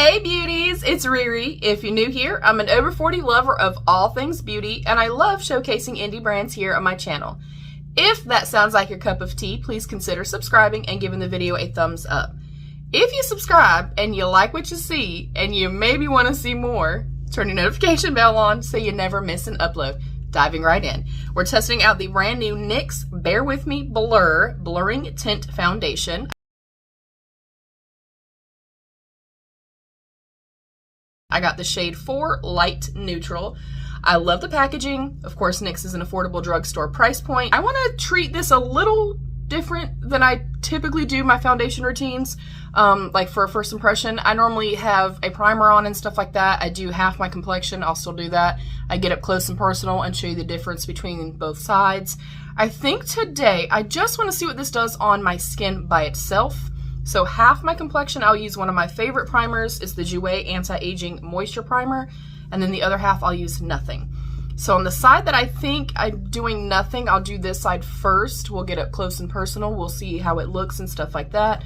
Hey beauties, it's Riri. If you're new here, I'm an over 40 lover of all things beauty, and I love showcasing indie brands here on my channel. If that sounds like your cup of tea, please consider subscribing and giving the video a thumbs up. If you subscribe and you like what you see, and you maybe want to see more, turn your notification bell on so you never miss an upload. Diving right in. We're testing out the brand new NYX Bear With Me Blurring Tint Foundation. I got the shade 4 Light Neutral. I love the packaging. Of course, NYX is an affordable drugstore price point. I want to treat this a little different than I typically do my foundation routines. Like for a first impression, I normally have a primer on and stuff like that. I do half my complexion. I'll still do that. I get up close and personal and show you the difference between both sides. I think today, I just want to see what this does on my skin by itself. So half my complexion, I'll use one of my favorite primers. It's the JOUER Anti-Aging Moisture Primer. And then the other half, I'll use nothing. So on the side that I think I'm doing nothing, I'll do this side first. We'll get up close and personal. We'll see how it looks and stuff like that.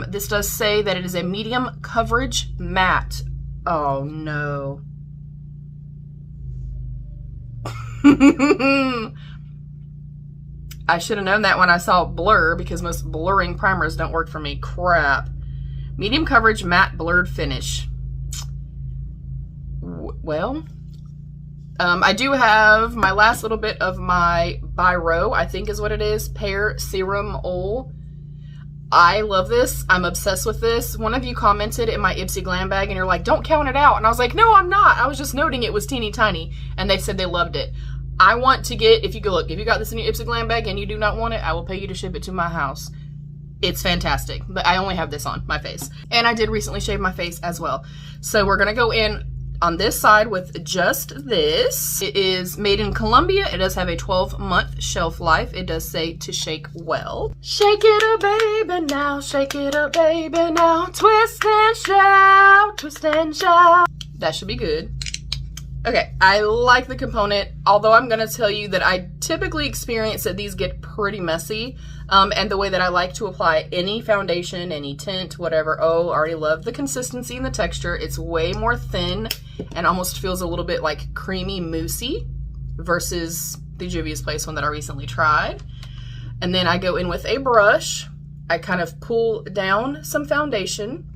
This does say that it is a medium coverage matte. Oh no. I should have known that when I saw blur, because most blurring primers don't work for me. Crap. Medium coverage matte blurred finish. Well, I do have my last little bit of my Biro, I think is what it is, Pear Serum Oil. I love this. I'm obsessed with this. One of you commented in my IPSY glam bag and you're like, don't count it out. And I was like, no, I'm not. I was just noting it was teeny tiny. And they said they loved it. I want to get, if you go look, if you got this in your IPSY glam bag and you do not want it, I will pay you to ship it to my house. It's fantastic, but I only have this on my face. And I did recently shave my face as well. So we're gonna go in on this side with just this. It is made in Colombia. It does have a 12-month shelf life. It does say to shake well. Shake it up, baby, now. Shake it up, baby, now. Twist and shout, twist and shout. That should be good. Okay, I like the component, although I'm going to tell you that I typically experience that these get pretty messy. And the way that I like to apply any foundation, any tint, whatever, oh, I already love the consistency and the texture. It's way more thin and almost feels a little bit like creamy moussey versus the Juvia's Place one that I recently tried. And then I go in with a brush. I kind of pull down some foundation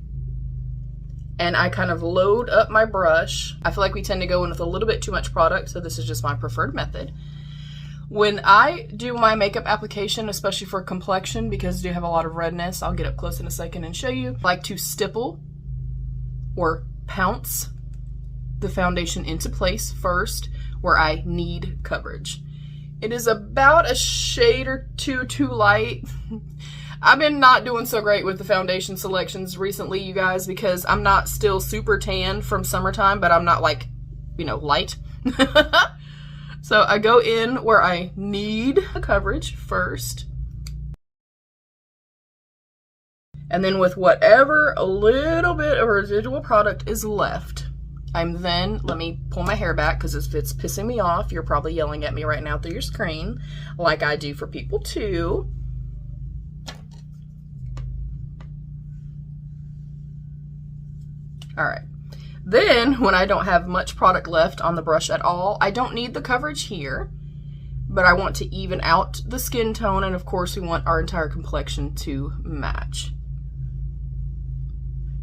and I kind of load up my brush. I feel like we tend to go in with a little bit too much product, so this is just my preferred method. When I do my makeup application, especially for complexion, because I do have a lot of redness, I'll get up close in a second and show you, I like to stipple or pounce the foundation into place first where I need coverage. It is about a shade or two too light. I've been not doing so great with the foundation selections recently, you guys, because I'm not still super tan from summertime, but I'm not like, you know, light. So I go in where I need the coverage first. And then with whatever a little bit of residual product is left, I'm then, let me pull my hair back because if it's pissing me off, you're probably yelling at me right now through your screen, like I do for people too. All right. Then, when I don't have much product left on the brush at all, I don't need the coverage here, but I want to even out the skin tone, and of course we want our entire complexion to match.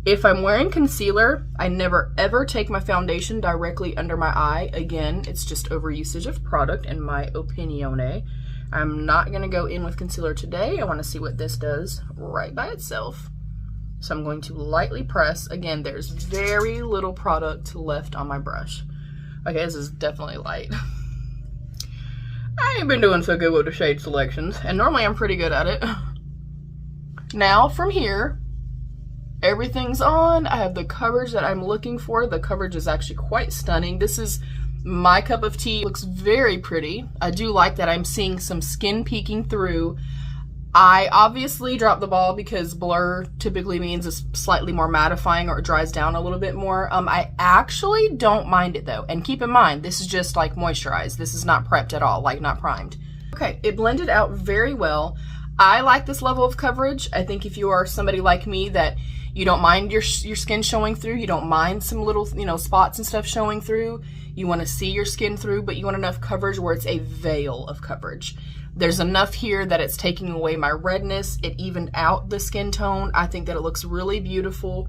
If I'm wearing concealer, I never ever take my foundation directly under my eye. Again, it's just overusage of product in my opinione. I'm not going to go in with concealer today. I want to see what this does right by itself. So I'm going to lightly press. Again, there's very little product left on my brush. Okay, this is definitely light. I ain't been doing so good with the shade selections, and normally I'm pretty good at it. Now from here, everything's on. I have the coverage that I'm looking for. The coverage is actually quite stunning. This is my cup of tea. It looks very pretty. I do like that I'm seeing some skin peeking through. I obviously dropped the ball because blur typically means it's slightly more mattifying or it dries down a little bit more. I actually don't mind it though. And keep in mind, this is just like moisturized. This is not prepped at all, like not primed. Okay, it blended out very well. I like this level of coverage. I think if you are somebody like me that You don't mind your skin showing through. You don't mind some little, you know, spots and stuff showing through. You want to see your skin through, but you want enough coverage where it's a veil of coverage. There's enough here that it's taking away my redness. It evened out the skin tone. I think that it looks really beautiful.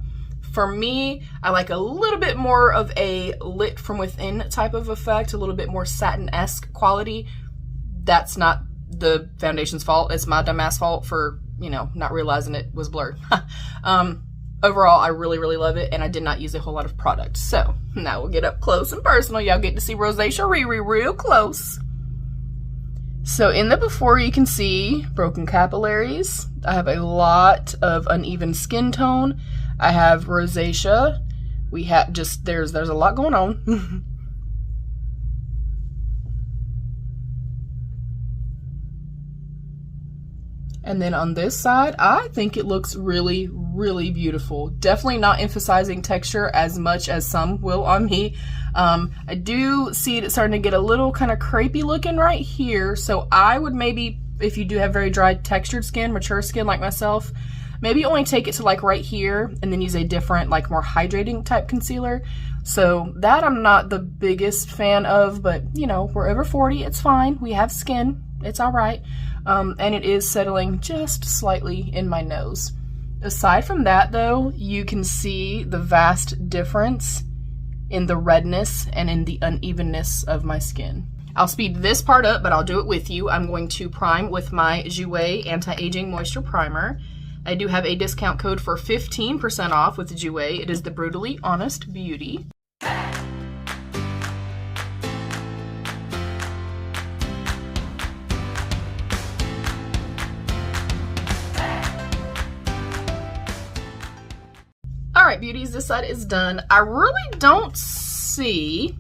For me, I like a little bit more of a lit from within type of effect, a little bit more satin-esque quality. That's not the foundation's fault. It's my dumbass fault for, you know, not realizing it was blurred. Overall, I really, really love it, and I did not use a whole lot of product. So now we'll get up close and personal. Y'all get to see Rosacea Riri real close. So in the before, you can see broken capillaries. I have a lot of uneven skin tone. I have rosacea. We have just, there's a lot going on. And then on this side, I think it looks really, really beautiful. Definitely not emphasizing texture as much as some will on me. I do see it starting to get a little kind of crepey looking right here. So I would maybe, if you do have very dry textured skin, mature skin like myself, maybe only take it to like right here and then use a different, like more hydrating type concealer. So that I'm not the biggest fan of, but you know, we're over 40, it's fine. We have skin, it's all right. And it is settling just slightly in my nose. Aside from that though, you can see the vast difference in the redness and in the unevenness of my skin. I'll speed this part up, but I'll do it with you. I'm going to prime with my JOUER Anti-Aging Moisture Primer. I do have a discount code for 15% off with JOUER. It is the Brutally Honest Beauty. Alright beauties, this side is done. I really don't see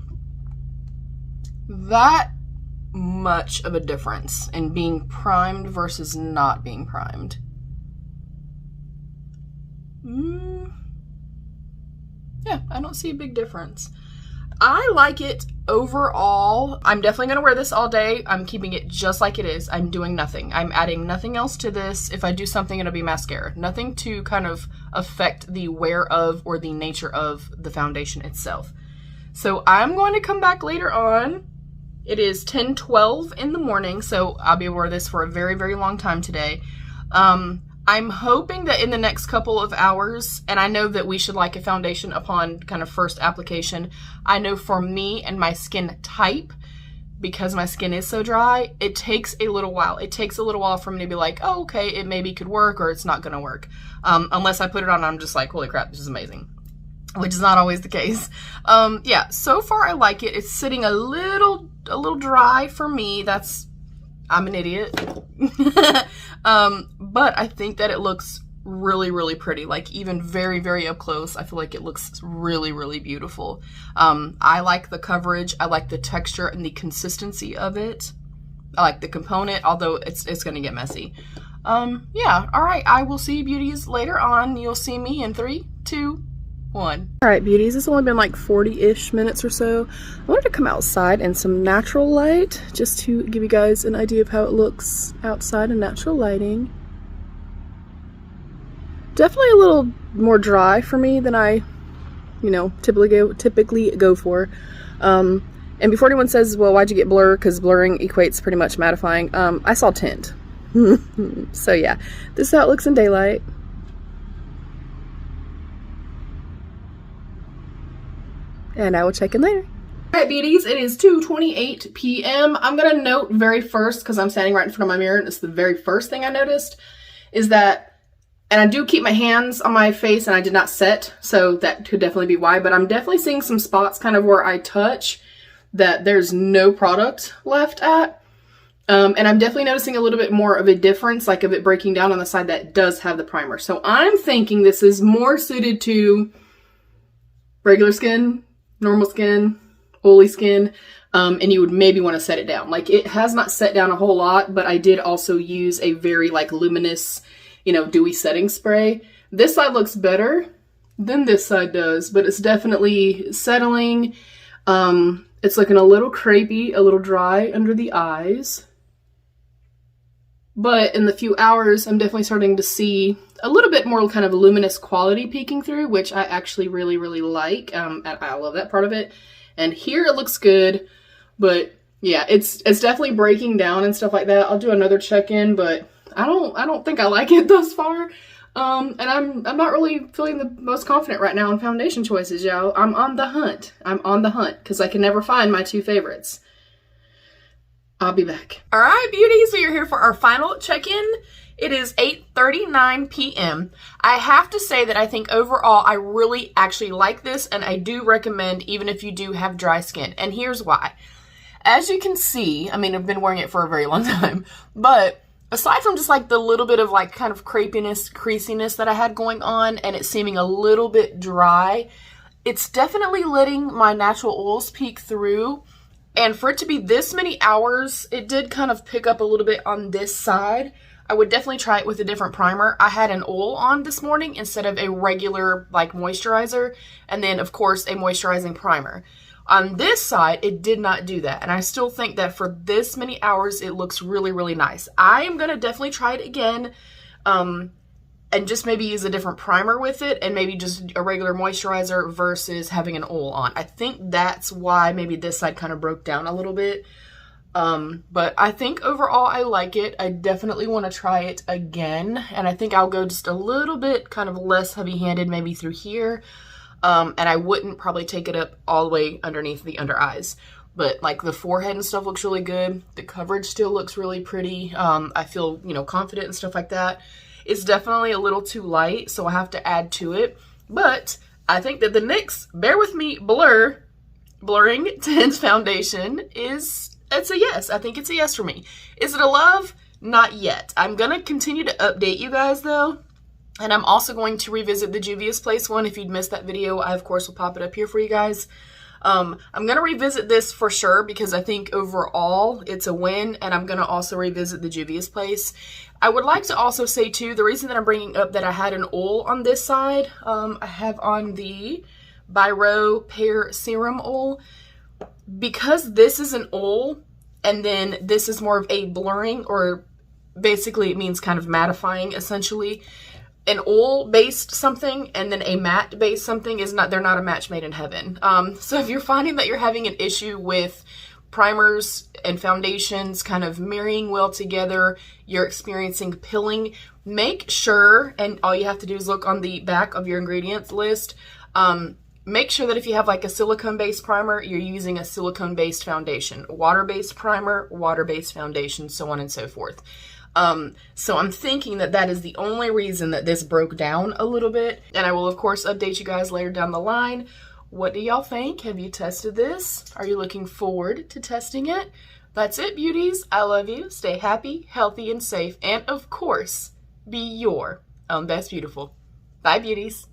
that much of a difference in being primed versus not being primed. Yeah, I don't see a big difference. I like it overall. I'm definitely going to wear this all day. I'm keeping it just like it is. I'm doing nothing. I'm adding nothing else to this. If I do something, it'll be mascara. Nothing to kind of affect the wear of or the nature of the foundation itself. So I'm going to come back later on. It is 10:12 in the morning, so I'll be able to wear this for a very, very long time today. I'm hoping that in the next couple of hours, and I know that we should like a foundation upon kind of first application. I know for me and my skin type, because my skin is so dry, it takes a little while. It takes a little while for me to be like, oh, okay, it maybe could work or it's not gonna work. Unless I put it on, I'm just like, holy crap, this is amazing. Which is not always the case. Yeah, so far I like it. It's sitting a little dry for me. I'm an idiot. But I think that it looks really, really pretty. Like even very, very up close, I feel like it looks really, really beautiful. I like the coverage. I like the texture and the consistency of it. I like the component, although it's gonna get messy. Yeah, all right, I will see you beauties later on. You'll see me in 3, 2, 1. All right, beauties, it's only been like 40-ish minutes or so. I wanted to come outside in some natural light just to give you guys an idea of how it looks outside in natural lighting. Definitely a little more dry for me than I, you know, typically go for. And before anyone says, well, why'd you get blur? Because blurring equates pretty much mattifying. I saw tint. So yeah, this is how it looks in daylight. And I will check in later. All right, beauties, it is 2:28 p.m. I'm going to note very first, because I'm standing right in front of my mirror, and it's the very first thing I noticed, is that, and I do keep my hands on my face, and I did not set, so that could definitely be why, but I'm definitely seeing some spots kind of where I touch that there's no product left at. And I'm definitely noticing a little bit more of a difference, like of it breaking down on the side that does have the primer. So I'm thinking this is more suited to regular skin, normal skin, oily skin, and you would maybe want to set it down. Like it has not set down a whole lot, but I did also use a very like luminous, you know, dewy setting spray. This side looks better than this side does, but it's definitely settling. It's looking a little crepey, a little dry under the eyes. But in the few hours, I'm definitely starting to see a little bit more kind of luminous quality peeking through, which I actually really, really like. And I love that part of it. And here it looks good, but yeah, it's definitely breaking down and stuff like that. I'll do another check-in, but I don't think I like it thus far. And I'm not really feeling the most confident right now in foundation choices, y'all. I'm on the hunt. I'm on the hunt because I can never find my two favorites. I'll be back. All right, beauties, we are here for our final check-in. It is 8:39 p.m. I have to say that I think overall I really actually like this, and I do recommend even if you do have dry skin. And here's why. As you can see, I mean, I've been wearing it for a very long time, but aside from just like the little bit of like kind of crepiness, creasiness that I had going on and it seeming a little bit dry, it's definitely letting my natural oils peek through. And for it to be this many hours, it did kind of pick up a little bit on this side. I would definitely try it with a different primer. I had an oil on this morning instead of a regular like moisturizer, and then of course a moisturizing primer. On this side, it did not do that, and I still think that for this many hours, it looks really, really nice. I am going to definitely try it again, and just maybe use a different primer with it, and maybe just a regular moisturizer versus having an oil on. I think that's why maybe this side kind of broke down a little bit. But I think overall I like it. I definitely want to try it again, and I think I'll go just a little bit kind of less heavy-handed maybe through here, and I wouldn't probably take it up all the way underneath the under eyes. But like the forehead and stuff looks really good. The coverage still looks really pretty. I feel, you know, confident and stuff like that. It's definitely a little too light, so I have to add to it. But I think that the NYX, bear with me, Blurring Tint Foundation it's a yes. I think it's a yes for me. Is it a love? Not yet. I'm going to continue to update you guys though. And I'm also going to revisit the Juvia's Place one. If you'd missed that video, I of course will pop it up here for you guys. I'm going to revisit this for sure because I think overall it's a win, and I'm going to also revisit the Juvia's Place. I would like to also say too, the reason that I'm bringing up that I had an oil on this side, I have on the BOXYCHARM Pear Serum Oil. Because this is an oil and then this is more of a blurring, or basically it means kind of mattifying essentially. An oil-based something and then a matte-based something is not, they're not a match made in heaven. So if you're finding that you're having an issue with primers and foundations kind of marrying well together, you're experiencing pilling, make sure, and all you have to do is look on the back of your ingredients list, make sure that if you have like a silicone-based primer, you're using a silicone-based foundation. Water-based primer, water-based foundation, so on and so forth. So I'm thinking that that is the only reason that this broke down a little bit. And I will, of course, update you guys later down the line. What do y'all think? Have you tested this? Are you looking forward to testing it? That's it, beauties. I love you. Stay happy, healthy, and safe. And, of course, be your own best beautiful. Bye, beauties.